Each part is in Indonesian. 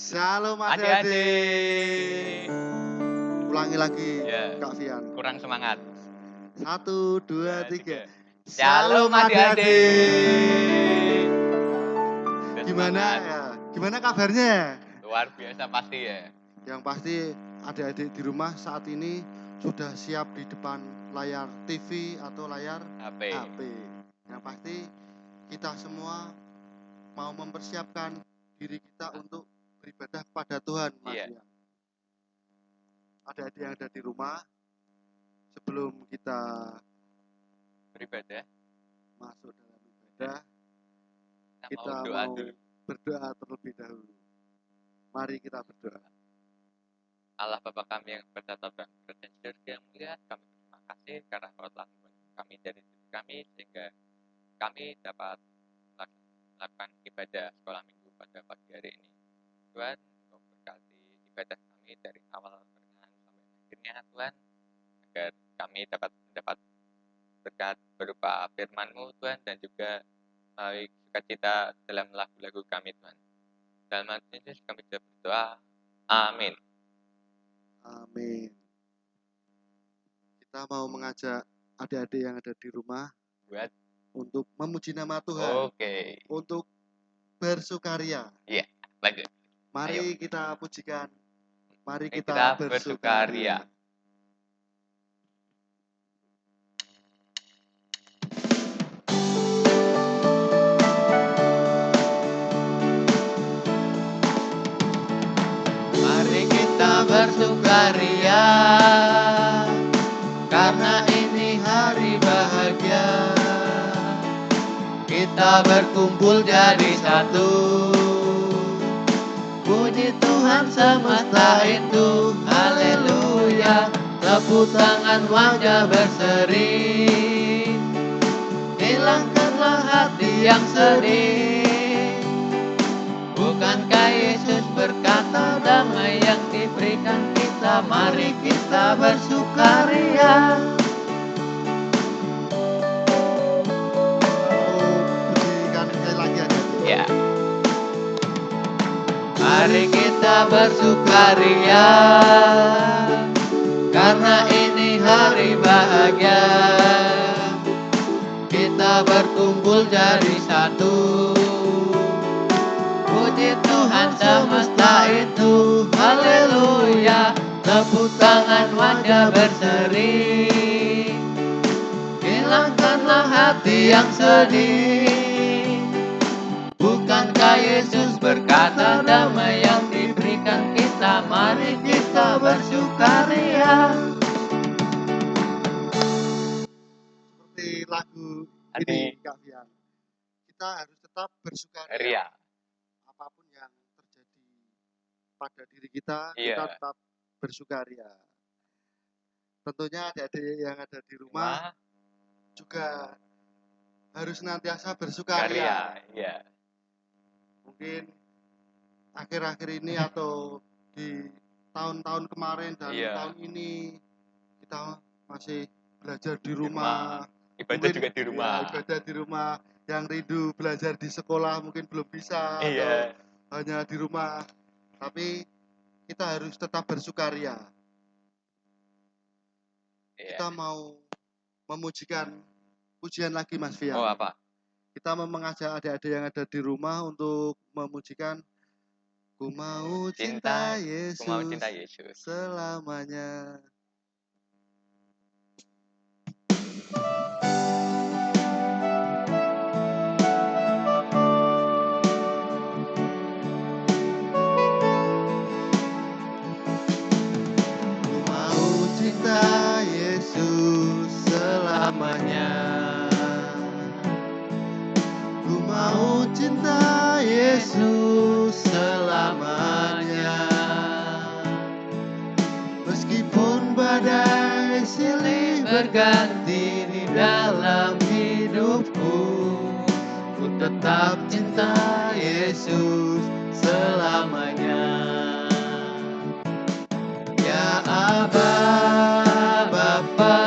Shalom adik-adik. Adik-adik. Ulangi lagi Ya, Kak Fian. kurang semangat. 1, 2, 3. Shalom Shalom adik-adik. adik-adik. Udah Gimana semangat. ya? Gimana kabarnya? Luar biasa pasti ya. Yang pasti adik-adik di rumah saat ini sudah siap di depan layar TV atau layar HP. Yang pasti kita semua mau mempersiapkan diri kita untuk beribadah kepada Tuhan, Mas Iya. Fian. Adik-adik yang ada di rumah, sebelum kita Beribadah. masuk dalam ibadah, Kita mau doa dulu. berdoa terlebih dahulu. Mari kita berdoa. Allah Bapa kami yang bertata dan kerajaan surga yang mulia, kami berterima kasih karena Kau telah membantu kami dari hidup kami sehingga kami dapat melakukan ibadah sekolah minggu pada pagi hari ini. Tuhan, Kau berkati ibadah kami dari awal pertengahan sampai akhirnya Tuhan, agar kami dapat mendapat berkat berupa firman-Mu Tuhan dan juga sukacita dalam lagu-lagu kami Tuhan. Dalam nama Yesus kami sudah berdoa. Amin. Amin. Kita mau mengajak adik-adik yang ada di rumah Buat untuk memuji nama Tuhan, oke. untuk bersukaria. Iya, lanjut. Mari kita pujikan. Mari Kita kita bersukaria. bersukaria. Mari kita bersukaria, karena ini hari bahagia. Kita berkumpul jadi satu, puji Tuhan semesta itu, haleluya. Tepuk tangan wajah berseri, hilangkanlah hati yang sedih. Bukankah Yesus berkata damai yang diberikan kita, mari kita bersukaria. Pujikan sekali lagi adik-adik. Ya. Mari kita bersukaria, karena ini hari bahagia. Kita berkumpul jadi satu, puji Tuhan semesta itu, haleluya. Tepuk tangan wajah berseri, hilangkanlah hati yang sedih. Bukankah Yesus berkata damai yang diberikan kita, mari kita bersukaria. Seperti lagu Adik. ini Kak Fian. Kita harus tetap bersukaria. Ria. Apapun yang terjadi pada diri kita, Iya. kita tetap bersukaria. Tentunya adik-adik yang ada di rumah juga harus senantiasa bersukaria. Iya. Mungkin akhir-akhir ini atau di tahun-tahun kemarin dan Iya. tahun ini kita masih belajar di rumah. Ibadah Mungkin, juga di rumah. Ya, ibadah di rumah. Yang rindu belajar di sekolah mungkin belum bisa Iya. atau hanya di rumah. Tapi kita harus tetap bersukaria. Iya. Kita mau memujikan pujian lagi Mas Fian. Oh, apa? Kita mau mengajak adik-adik yang ada di rumah untuk memujikan Ku mau cinta Yesus, Ku mau cinta Yesus selamanya. Ku mau cinta Yesus selamanya. Ku mau cinta Yesus selamanya. Meskipun badai silih berganti di dalam hidupku, ku tetap cinta Yesus selamanya. Ya Aba, Bapa,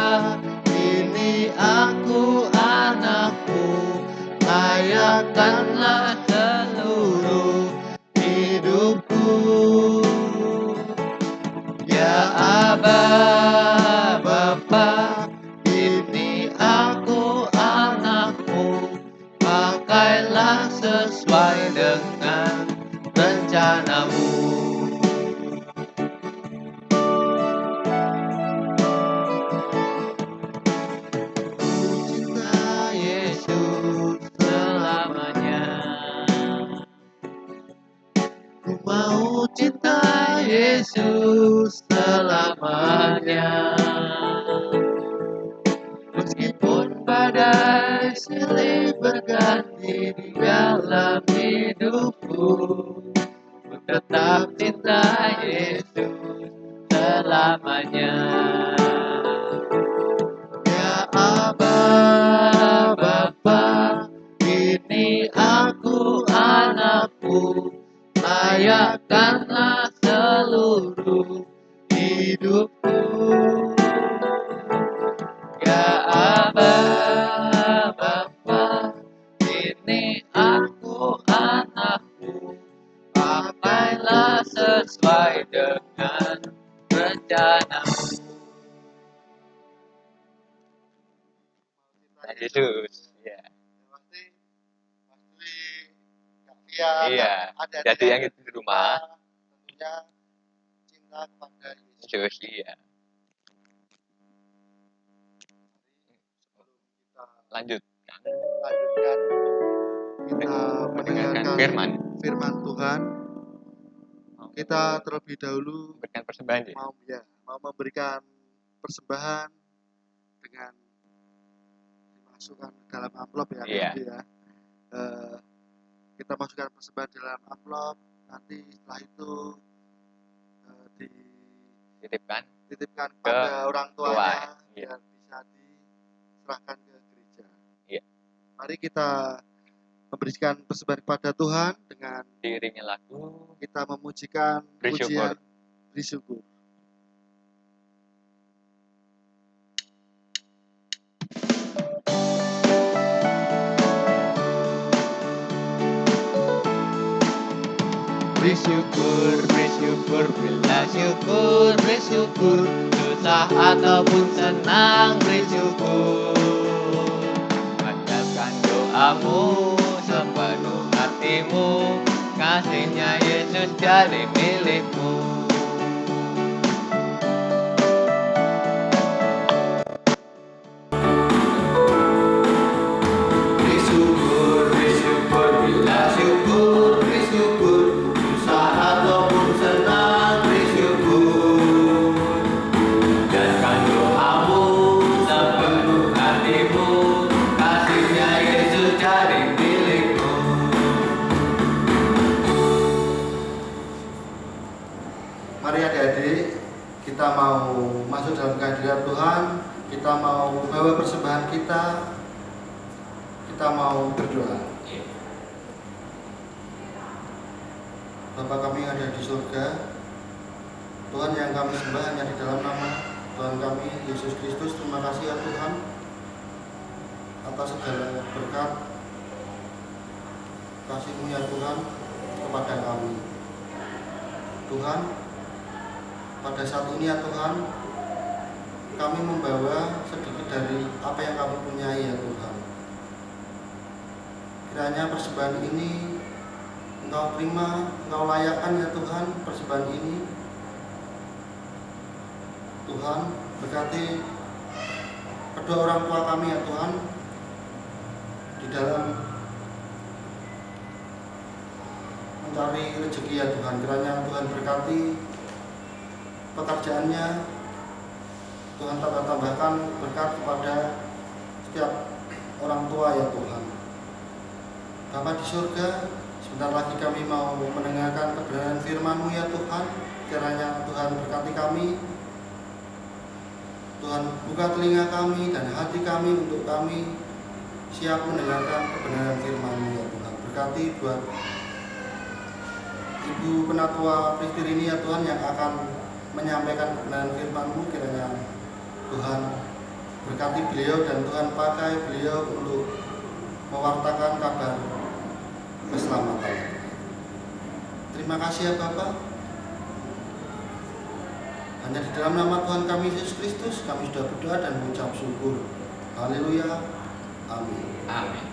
ini aku anakmu, layakkanlah seluruh hidupku silih berganti di dalam hidupku. Ku tetap cinta Yesus selamanya. Ya Aba, Bapa, ini aku anakmu, layakkanlah seluruh hidupku. Ya Aba, Bapa, ini aku anakmu, pakailah sesuai dengan rencanamu. Nah, Yesus, ya. Pasti pasti Kak Tia Iya, dan jadi yang itu di rumah. tentunya cinta kepada Yesus. Yesus, iya. Sebelum kita Lanjutkan lanjutkan, kita mendengarkan mendengarkan firman. firman Tuhan. Kita terlebih dahulu Memberikan persembahan ya. mau memberikan persembahan dengan dimasukkan dalam amplop ya. Iya. Gitu ya. Kita masukkan persembahan dalam amplop, nanti setelah itu Titipkan dititipkan kepada orang tuanya Iya. biar bisa diserahkan ke gereja. Iya. Mari kita memberikan persembahan kepada Tuhan dengan diiringi lagu kita memujikan Bersyukur. pujian bersyukur. Bersyukur, bersyukur, bila syukur, bersyukur, susah ataupun senang, bersyukur. Panjatkan doamu sepenuh hatimu, kasihnya Yesus jadi milikmu. Bersyukur, bersyukur, bila syukur, bersyukur, susah ataupun senang, bersyukur. Panjatkan doamu sepenuh hatimu, kasihnya Yesus jadi milikmu. Mari adik-adik, kita mau masuk dalam kehadiran Tuhan, kita mau bawa persembahan kita mau berdoa. Bapa kami yang ada di surga, Tuhan yang kami sembah hanya di dalam nama Tuhan kami Yesus Kristus. Terima kasih ya Tuhan atas segala berkat kasih-Mu ya Tuhan kepada kami. Tuhan, pada saat ini ya Tuhan, kami membawa sedikit dari apa yang kami punyai ya Tuhan. Kiranya persembahan ini Engkau terima, Engkau layakkan ya Tuhan persembahan ini. Tuhan, berkati kedua orang tua kami ya Tuhan di dalam mencari rezeki ya Tuhan. Kiranya Tuhan berkati pekerjaannya, Tuhan tambahkan berkat kepada setiap orang tua ya Tuhan. Bapa di surga, sebentar lagi kami mau mendengarkan kebenaran firman-Mu ya Tuhan. Kiranya Tuhan berkati kami. Tuhan buka telinga kami dan hati kami untuk kami siap mendengarkan kebenaran firman-Mu ya Tuhan. Berkati buat Ibu Penatua Pristir ini ya Tuhan yang akan menyampaikan kebenaran firman-Mu. Kiranya Tuhan berkati beliau dan Tuhan pakai beliau untuk mewartakan kabar keselamatan. Terima kasih ya Bapak. Hanya di dalam nama Tuhan kami Yesus Kristus kami sudah berdoa dan mengucap syukur. Haleluya. Amin. Amin.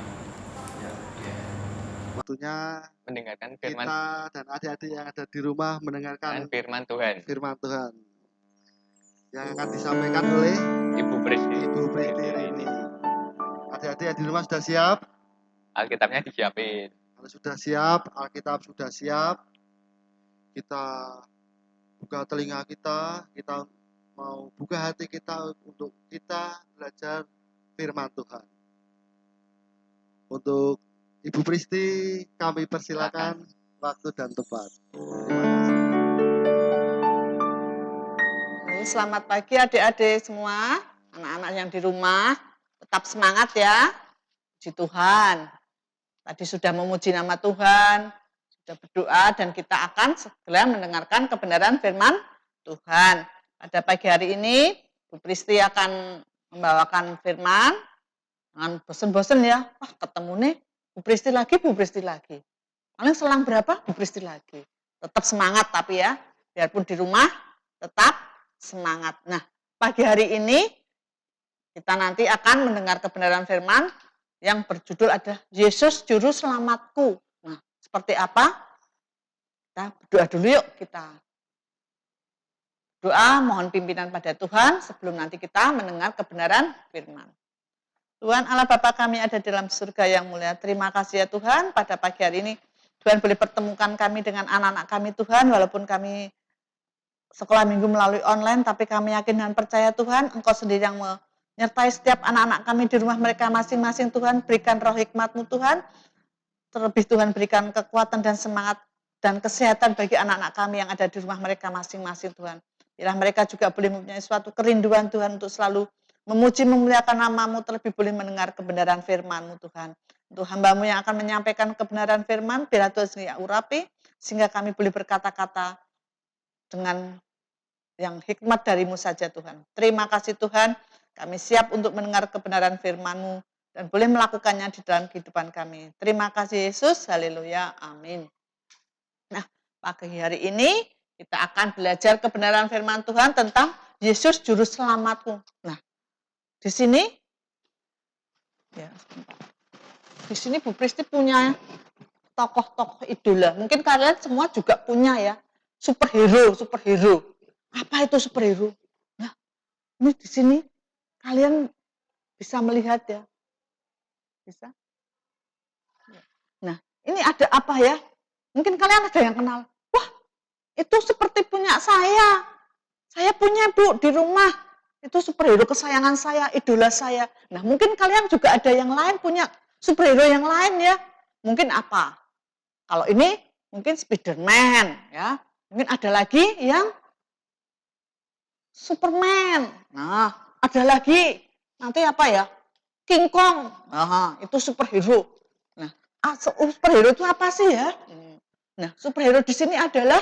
Waktunya Mendengarkan firman kita dan adik-adik yang ada di rumah mendengarkan firman Tuhan. firman Tuhan yang akan disampaikan oleh Ibu Pristir. Ibu Pristir ini. Adik-adik yang di rumah sudah siap? Alkitabnya disiapin. Kalau sudah siap, Alkitab sudah siap, kita buka telinga kita mau buka hati kita untuk kita belajar firman Tuhan. Untuk Ibu Pristi, kami persilakan waktu dan tempat. Terima kasih. Selamat pagi adik-adik semua, anak-anak yang di rumah, tetap semangat ya, puji Tuhan. Tadi sudah memuji nama Tuhan, sudah berdoa dan kita akan segera mendengarkan kebenaran firman Tuhan. Pada pagi hari ini, Bu Pristi akan membawakan firman, jangan bosen-bosen ya, wah ketemu nih, Bu Pristi lagi. Paling selang berapa, Bu Pristi lagi. Tetap semangat tapi ya, biarpun di rumah, tetap semangat. Nah, pagi hari ini kita nanti akan mendengar kebenaran firman yang berjudul ada Yesus Juru Selamatku. Nah, seperti apa? Kita berdoa dulu yuk kita. Doa mohon pimpinan pada Tuhan sebelum nanti kita mendengar kebenaran firman. Tuhan Allah Bapa kami ada dalam surga yang mulia. Terima kasih ya Tuhan pada pagi hari ini. Tuhan boleh pertemukan kami dengan anak-anak kami Tuhan, walaupun kami sekolah minggu melalui online, tapi kami yakin dan percaya Tuhan, Engkau sendiri yang menyertai setiap anak-anak kami di rumah mereka masing-masing Tuhan, berikan roh hikmat-Mu Tuhan, terlebih Tuhan berikan kekuatan dan semangat dan kesehatan bagi anak-anak kami yang ada di rumah mereka masing-masing Tuhan. Biarlah mereka juga boleh mempunyai suatu kerinduan Tuhan untuk selalu memuji memuliakan nama-Mu, terlebih boleh mendengar kebenaran firman-Mu Tuhan. Untuk hamba-Mu yang akan menyampaikan kebenaran firman, biarlah Tuhan sendiri urapi, sehingga kami boleh berkata-kata dengan yang hikmat dari-Mu saja Tuhan. Terima kasih Tuhan, kami siap untuk mendengar kebenaran firman-Mu dan boleh melakukannya di dalam kehidupan kami. Terima kasih Yesus, haleluya, amin. Nah, pagi hari ini kita akan belajar kebenaran firman Tuhan tentang Yesus Juru Selamatku. Nah, di sini Bu Pristi punya tokoh-tokoh idola. Mungkin kalian semua juga punya ya, superhero. Apa itu superhero? Nah, ini di sini kalian bisa melihat ya. Bisa? Nah, ini ada apa ya? Mungkin kalian ada yang kenal. Wah, itu seperti punya saya. Saya punya Bu di rumah. Itu superhero kesayangan saya, idola saya. Nah, mungkin kalian juga ada yang lain punya superhero yang lain ya. Mungkin apa? Kalau ini mungkin Spiderman ya. Mungkin ada lagi yang Superman. Nah, ada lagi nanti apa ya? King Kong. Nah, itu superhero. Nah, superhero itu apa sih ya? Nah, superhero di sini adalah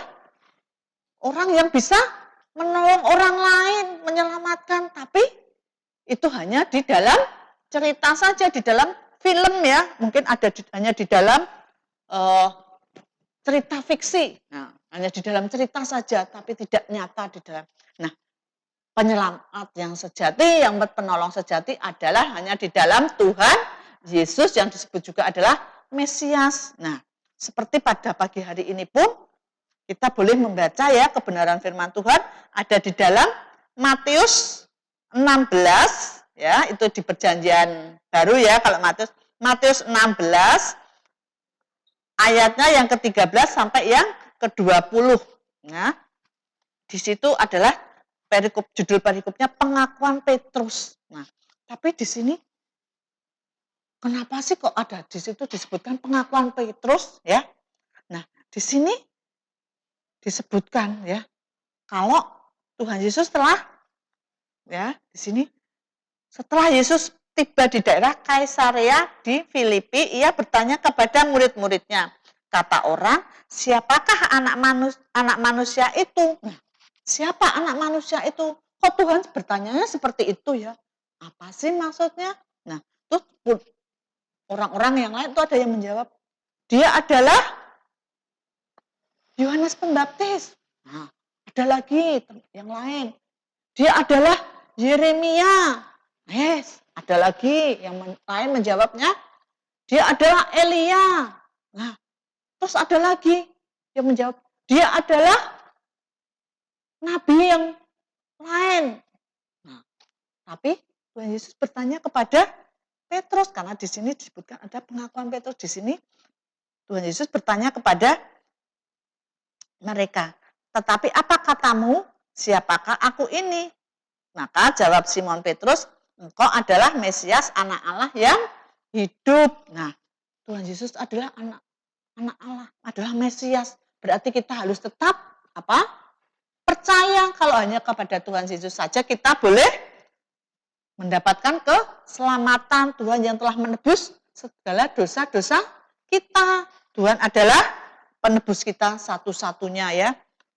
orang yang bisa menolong orang lain, menyelamatkan, tapi itu hanya di dalam cerita saja, di dalam film ya, mungkin ada hanya di dalam cerita fiksi, nah, hanya di dalam cerita saja, tapi tidak nyata di dalam. Nah, penyelamat yang sejati, yang penolong sejati adalah hanya di dalam Tuhan Yesus yang disebut juga adalah Mesias. Nah, seperti pada pagi hari ini pun kita boleh membaca ya kebenaran firman Tuhan ada di dalam Matius 16 ya, itu di perjanjian baru ya kalau Matius 16 ayatnya yang ke-13 sampai yang ke-20. Nah, di situ adalah judul perikopnya pengakuan Petrus. Nah, tapi di sini kenapa sih kok ada di situ disebutkan pengakuan Petrus ya? Nah, di sini disebutkan ya kalau Tuhan Yesus telah ya di sini setelah Yesus tiba di daerah Kaisarea di Filipi, ia bertanya kepada murid-muridnya, kata orang, siapakah anak manusia itu? Nah, siapa anak manusia itu? Kok Tuhan bertanyanya seperti itu ya? Apa sih maksudnya? Nah, terus orang-orang yang lain itu ada yang menjawab, dia adalah Yohanes Pembaptis. Nah, ada lagi yang lain. Dia adalah Yeremia. Yes, ada lagi yang lain menjawabnya. Dia adalah Elia. Nah, terus ada lagi yang menjawab. Dia adalah nabi yang lain. Nah, tapi Tuhan Yesus bertanya kepada Petrus karena di sini disebutkan ada pengakuan Petrus di sini. Tuhan Yesus bertanya kepada mereka, tetapi apa katamu, siapakah aku ini? Maka jawab Simon Petrus, engkau adalah Mesias anak Allah yang hidup. Nah, Tuhan Yesus adalah anak Allah, adalah Mesias. Berarti kita harus tetap apa? Percaya kalau hanya kepada Tuhan Yesus saja kita boleh mendapatkan keselamatan. Tuhan yang telah menebus segala dosa-dosa kita. Tuhan adalah penebus kita satu-satunya ya.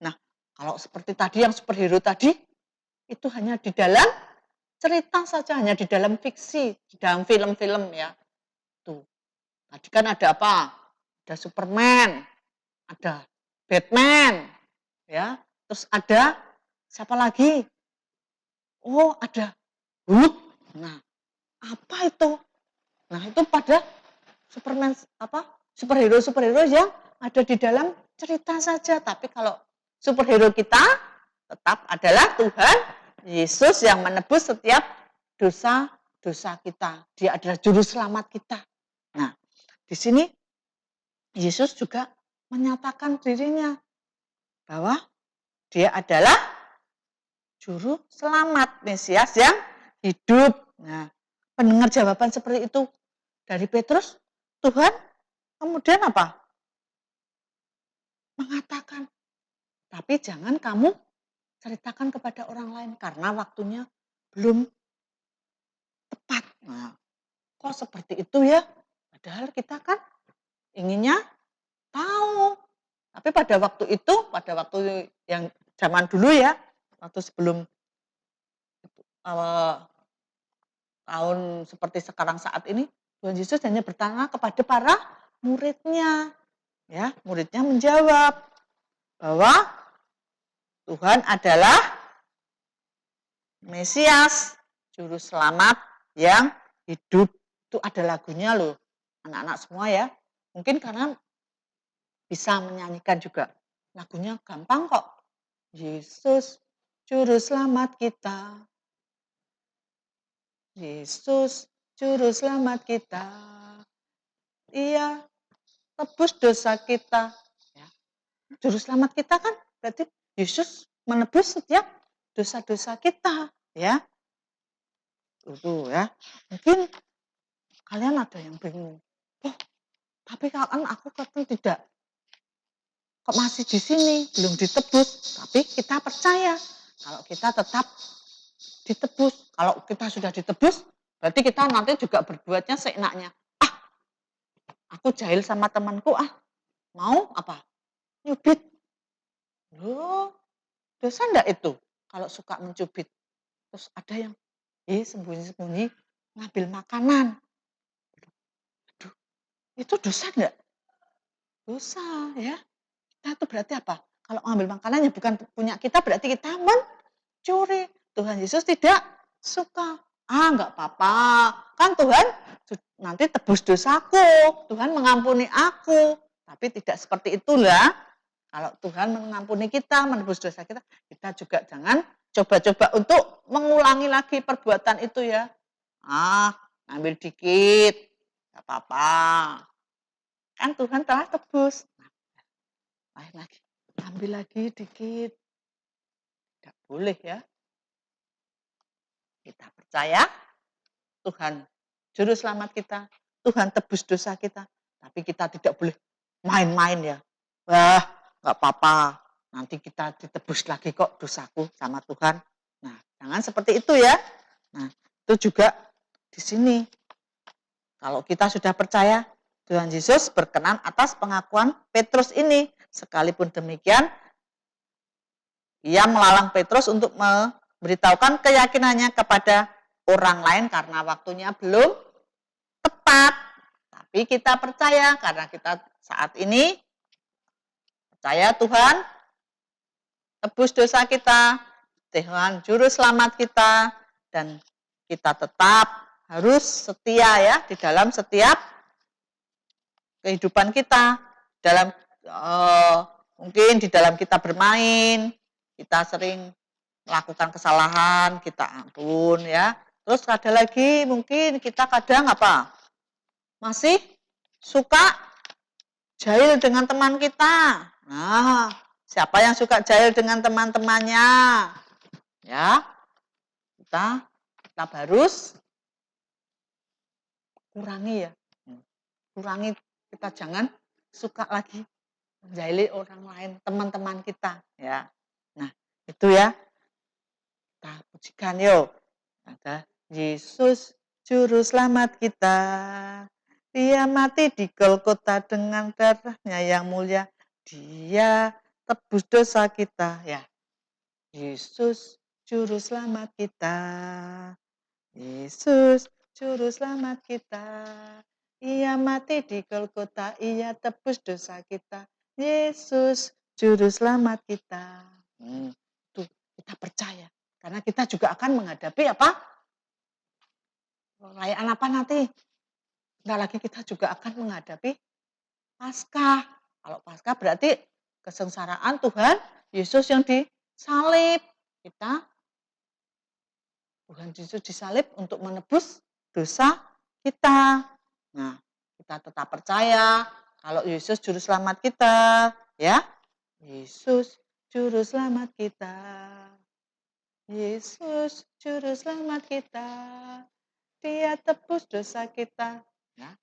Nah, kalau seperti tadi yang superhero tadi, itu hanya di dalam cerita saja, hanya di dalam fiksi, di dalam film-film ya. Tuh, tadi kan ada apa? Ada Superman, ada Batman, ya. Terus ada siapa lagi? Oh, ada Hulk. Nah, apa itu? Nah, itu pada Superman apa? Superhero yang ada di dalam cerita saja. Tapi kalau superhero kita tetap adalah Tuhan Yesus yang menebus setiap dosa-dosa kita. Dia adalah juru selamat kita. Nah, di sini Yesus juga menyatakan dirinya bahwa dia adalah juru selamat, Mesias yang hidup. Nah, mendengar jawaban seperti itu dari Petrus, Tuhan kemudian apa? Mengatakan, tapi jangan kamu ceritakan kepada orang lain karena waktunya belum tepat. Nah, kok seperti itu ya? Padahal kita kan inginnya tahu. Tapi pada waktu itu, pada waktu yang zaman dulu ya, waktu sebelum tahun seperti sekarang saat ini, Tuhan Yesus hanya bertanya kepada para muridnya. Ya, muridnya menjawab bahwa Tuhan adalah Mesias, juru selamat yang hidup. Itu ada lagunya loh, anak-anak semua ya. Mungkin karena bisa menyanyikan juga. Lagunya gampang kok. Yesus, juru selamat kita. Yesus, juru selamat kita. Ia tebus dosa kita. Ya. Juru selamat kita kan berarti Yesus menebus setiap dosa-dosa kita. Ya. Itu ya. Mungkin kalian ada yang bingung. Oh, tapi kan aku kata tidak. Kok masih di sini, belum ditebus. Tapi kita percaya kalau kita tetap ditebus. Kalau kita sudah ditebus, berarti kita nanti juga berbuatnya seenaknya. Aku jahil sama temanku, mau apa? Nyubit. Loh, dosa enggak itu kalau suka mencubit? Terus ada yang sembunyi-sembunyi ngambil makanan. Aduh, itu dosa enggak? Dosa ya. Kita itu berarti apa? Kalau ngambil makanan yang bukan punya kita, berarti kita mencuri. Tuhan Yesus tidak suka. Enggak apa-apa. Kan Tuhan nanti tebus dosaku. Tuhan mengampuni aku. Tapi tidak seperti itulah. Kalau Tuhan mengampuni kita, menebus dosa kita, kita juga jangan coba-coba untuk mengulangi lagi perbuatan itu ya. Ambil dikit. Enggak apa-apa. Kan Tuhan telah tebus. Lain lagi, ambil lagi dikit. Tidak boleh ya. Kita percaya Tuhan juru selamat kita, Tuhan tebus dosa kita. Tapi kita tidak boleh main-main ya. Wah, nggak apa-apa. Nanti kita ditebus lagi kok dosaku sama Tuhan. Nah, jangan seperti itu ya. Nah, itu juga di sini. Kalau kita sudah percaya, Tuhan Yesus berkenan atas pengakuan Petrus ini. Sekalipun demikian, ia melarang Petrus untuk memberitahukan keyakinannya kepada orang lain karena waktunya belum tepat. Tapi kita percaya karena kita saat ini percaya Tuhan tebus dosa kita, Tuhan juru selamat kita, dan kita tetap harus setia ya di dalam setiap kehidupan kita, dalam mungkin di dalam kita bermain, kita sering melakukan kesalahan, kita ampun ya. Terus ada lagi mungkin kita kadang apa? Masih suka jahil dengan teman kita. Nah, siapa yang suka jahil dengan teman-temannya? Ya, kita harus kurangi ya. Kurangi, kita jangan suka lagi menjahili orang lain, teman-teman kita ya. Nah, itu ya. Kita pujikan yuk. Ada Yesus juru selamat kita. Dia mati di Golgota dengan darahnya yang mulia. Dia tebus dosa kita ya. Yesus juru selamat kita. Yesus juru selamat kita. Ia mati di Golgota, ia tebus dosa kita. Yesus juru selamat kita. Tuh, kita percaya. Karena kita juga akan menghadapi apa? Perayaan apa nanti? Bentar lagi kita juga akan menghadapi Paskah. Kalau Paskah berarti kesengsaraan Tuhan Yesus yang disalib. Tuhan Yesus disalib untuk menebus dosa kita. Nah, kita tetap percaya kalau Yesus juru selamat kita, ya. Yesus juru selamat kita. Yesus juru selamat kita. Dia tebus dosa kita. Ya.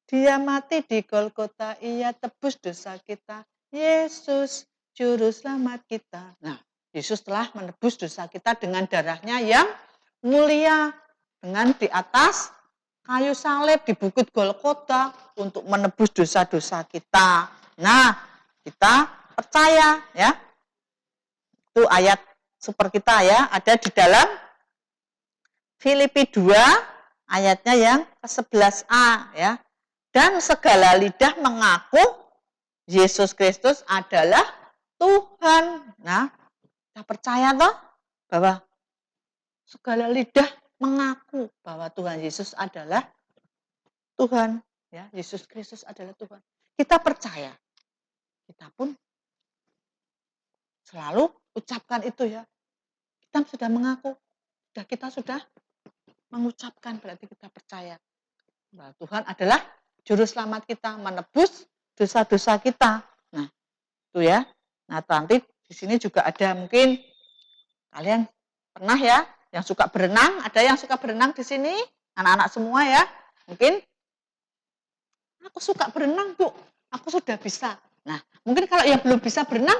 Dia mati di Golgota, ia tebus dosa kita. Yesus juru selamat kita. Nah, Yesus telah menebus dosa kita dengan darahnya yang mulia. Dengan di atas kayu salib di bukit Golgota untuk menebus dosa-dosa kita. Nah, kita percaya ya. Itu ayat super kita ya, ada di dalam Filipi 2 ayatnya yang ke-11a ya. Dan segala lidah mengaku Yesus Kristus adalah Tuhan. Nah, kita percaya toh bahwa segala lidah mengaku bahwa Tuhan Yesus adalah Tuhan, ya. Yesus Kristus adalah Tuhan. Kita percaya. Kita pun selalu ucapkan itu ya. Kita sudah mengaku, kita sudah mengucapkan, berarti kita percaya bahwa Tuhan adalah juru selamat kita, menebus dosa-dosa kita. Nah, itu ya. Nah, nanti di sini juga ada mungkin kalian pernah ya yang suka berenang, ada yang suka berenang di sini, anak-anak semua ya. Mungkin aku suka berenang, Bu. Aku sudah bisa. Nah, mungkin kalau yang belum bisa berenang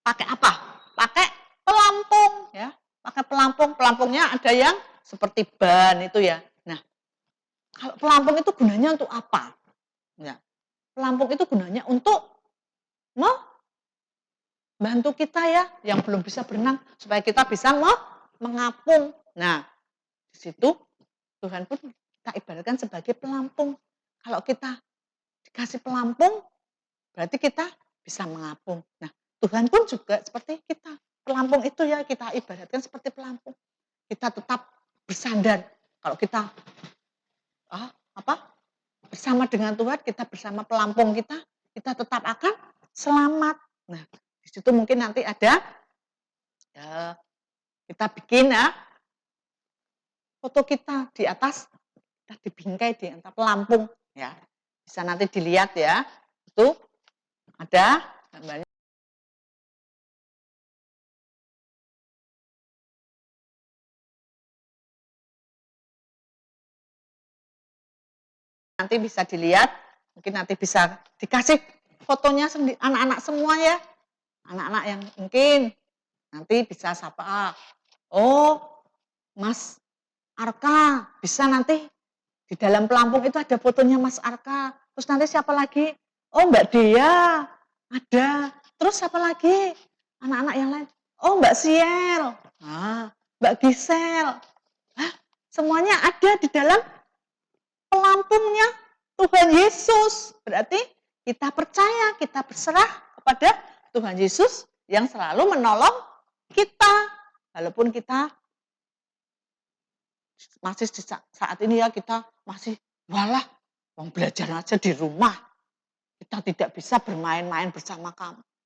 pakai apa? Pakai pelampung ya. Pakai pelampung. Pelampungnya ada yang seperti ban itu ya. Nah, kalau pelampung itu gunanya untuk apa? Ya. Pelampung itu gunanya untuk membantu kita ya yang belum bisa berenang supaya kita bisa mengapung. Nah, di situ Tuhan pun kita ibaratkan sebagai pelampung. Kalau kita dikasih pelampung, berarti kita bisa mengapung. Nah, Tuhan pun juga seperti kita. Pelampung itu ya kita ibaratkan seperti pelampung. Kita tetap bersandar. Kalau kita bersama dengan Tuhan, kita bersama pelampung kita tetap akan selamat. Nah, di situ mungkin nanti ada kita bikin ya foto kita di atas, kita dibingkai di atas pelampung ya. Bisa nanti dilihat ya. Itu ada gambarnya. Nanti bisa dilihat, mungkin nanti bisa dikasih fotonya anak-anak semua ya. Anak-anak yang mungkin nanti bisa sapa. Oh, Mas Arka, bisa nanti di dalam pelampung itu ada fotonya Mas Arka. Terus nanti siapa lagi? Oh, Mbak Dea, ada. Terus siapa lagi? Anak-anak yang lain. Oh, Mbak Siel, Mbak Gisel. Semuanya ada di dalam pelampungnya Tuhan Yesus. Berarti kita percaya, kita berserah kepada Tuhan Yesus yang selalu menolong kita. Walaupun kita masih di saat ini ya kita masih belajar aja di rumah. Kita tidak bisa bermain-main bersama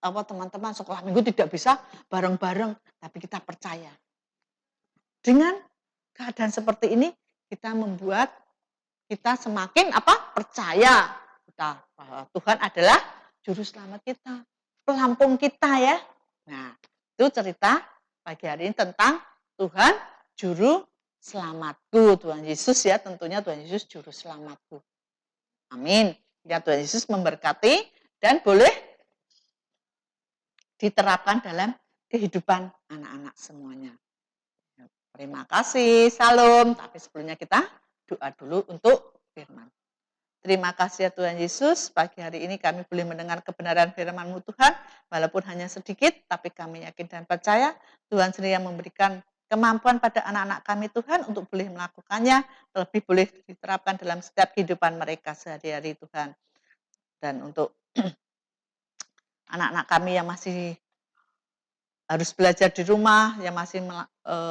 teman-teman sekolah minggu, tidak bisa bareng-bareng, tapi kita percaya. Dengan keadaan seperti ini kita membuat kita semakin percaya kita bahwa Tuhan adalah juru selamat kita, pelampung kita ya. Nah, itu cerita pagi hari ini tentang Tuhan juru selamatku. Tuhan Yesus ya, tentunya Tuhan Yesus juru selamatku. Amin. Ya, Tuhan Yesus memberkati dan boleh diterapkan dalam kehidupan anak-anak semuanya. Terima kasih, salam. Tapi sebelumnya kita doa dulu untuk firman. Terima kasih ya Tuhan Yesus, pagi hari ini kami boleh mendengar kebenaran firman-Mu Tuhan, walaupun hanya sedikit, tapi kami yakin dan percaya Tuhan sendiri yang memberikan kemampuan pada anak-anak kami Tuhan untuk boleh melakukannya, lebih boleh diterapkan dalam setiap kehidupan mereka sehari-hari Tuhan. Dan untuk anak-anak kami yang masih harus belajar di rumah, yang masih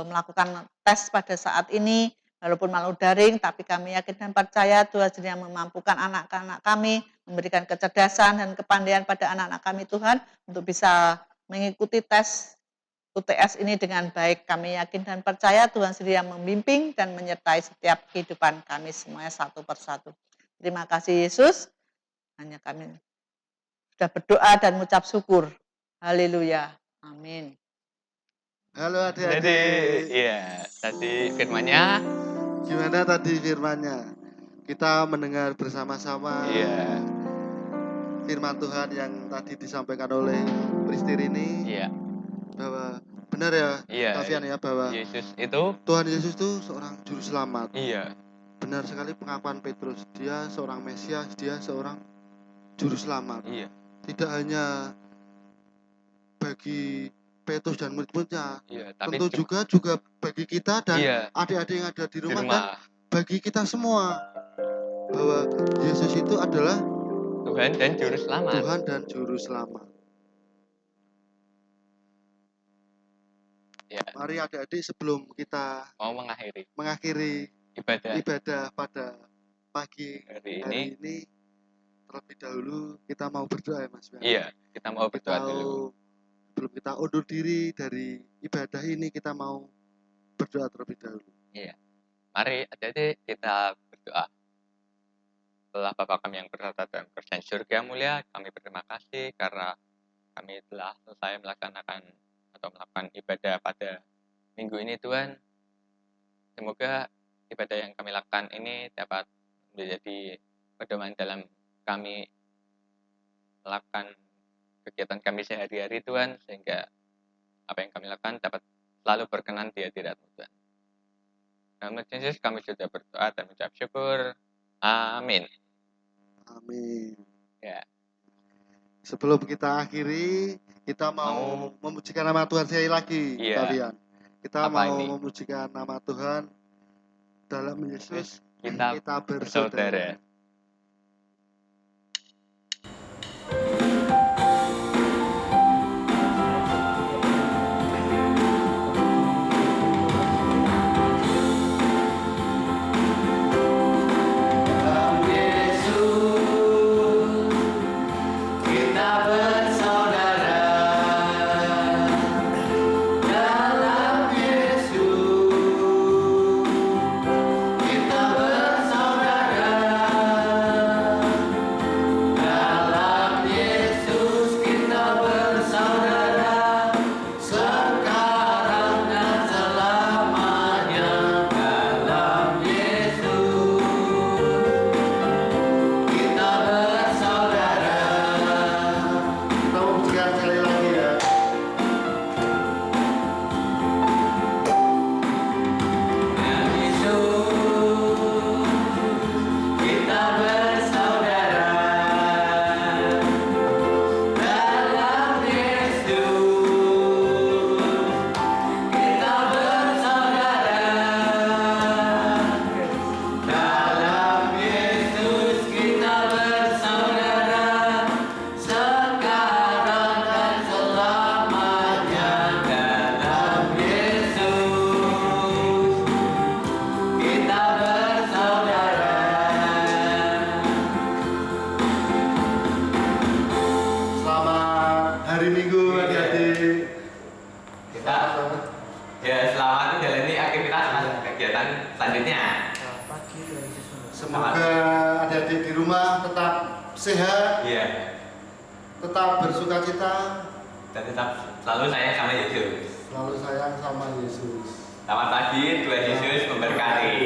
melakukan tes pada saat ini, walaupun malu daring, tapi kami yakin dan percaya Tuhan sendiri yang memampukan anak-anak kami, memberikan kecerdasan dan kepandaian pada anak-anak kami Tuhan, untuk bisa mengikuti tes UTS ini dengan baik. Kami yakin dan percaya Tuhan sendiri yang membimbing dan menyertai setiap kehidupan kami semuanya satu persatu. Terima kasih Yesus, hanya kami sudah berdoa dan mengucap syukur. Haleluya. Amin. Halo Jadi, adik-adik. iya, tadi firmannya, Gimana tadi firmannya? Kita mendengar bersama-sama iya, firman Tuhan yang tadi disampaikan oleh Pristri ini, iya, bahwa benar ya, iya, Tavian ya, bahwa Yesus itu, Tuhan Yesus itu seorang juru selamat. iya, Benar sekali pengakuan Petrus, dia seorang Mesias, dia seorang juru selamat. iya, Tidak hanya bagi Petrus dan murid-muridnya, iya, tapi tentu juga bagi kita dan iya, adik-adik yang ada di di rumah, dan rumah bagi kita semua, bahwa Yesus itu adalah Tuhan dan juru selamat. Tuhan dan juru selamat. Ya, Mari adik-adik, sebelum kita mau mengakhiri ibadah ibadah pada pagi hari hari ini, ini, terlebih dahulu kita mau berdoa ya Mas. iya, kita mau berdoa dulu. Sebelum kita undur diri dari ibadah ini, kita mau berdoa terlebih dahulu. Iya, mari adik-adik kita berdoa. Telah Bapa kami yang berada dalam kerajaan surga yang mulia, kami berterima kasih karena kami telah selesai melaksanakan atau melakukan ibadah pada minggu ini Tuhan. Semoga ibadah yang kami lakukan ini dapat menjadi pedoman dalam kami melakukan kegiatan kami sehari-hari Tuhan, sehingga apa yang kami lakukan dapat selalu berkenan di hadirat-Mu Tuhan. Dalam nama Yesus kami sudah berdoa dan mengucap syukur. Amin. Amin. Ya, Sebelum kita akhiri, kita mau memujikan nama Tuhan sekali lagi, Iya. kalian. Kita Apa mau ini? memujikan nama Tuhan dalam Yesus kita kita bersaudara. bersaudara. Kita memujikan sekali lagi ya. Selamat hari Minggu adik-adik. Kita selamat menjalani aktivitas kegiatan selanjutnya. Semoga adik-adik di rumah tetap sehat, Iya. tetap bersuka cita, Dan tetap selalu sayang sama Yesus. selalu sayang sama Yesus. Selamat pagi, Tuhan Yesus memberkati.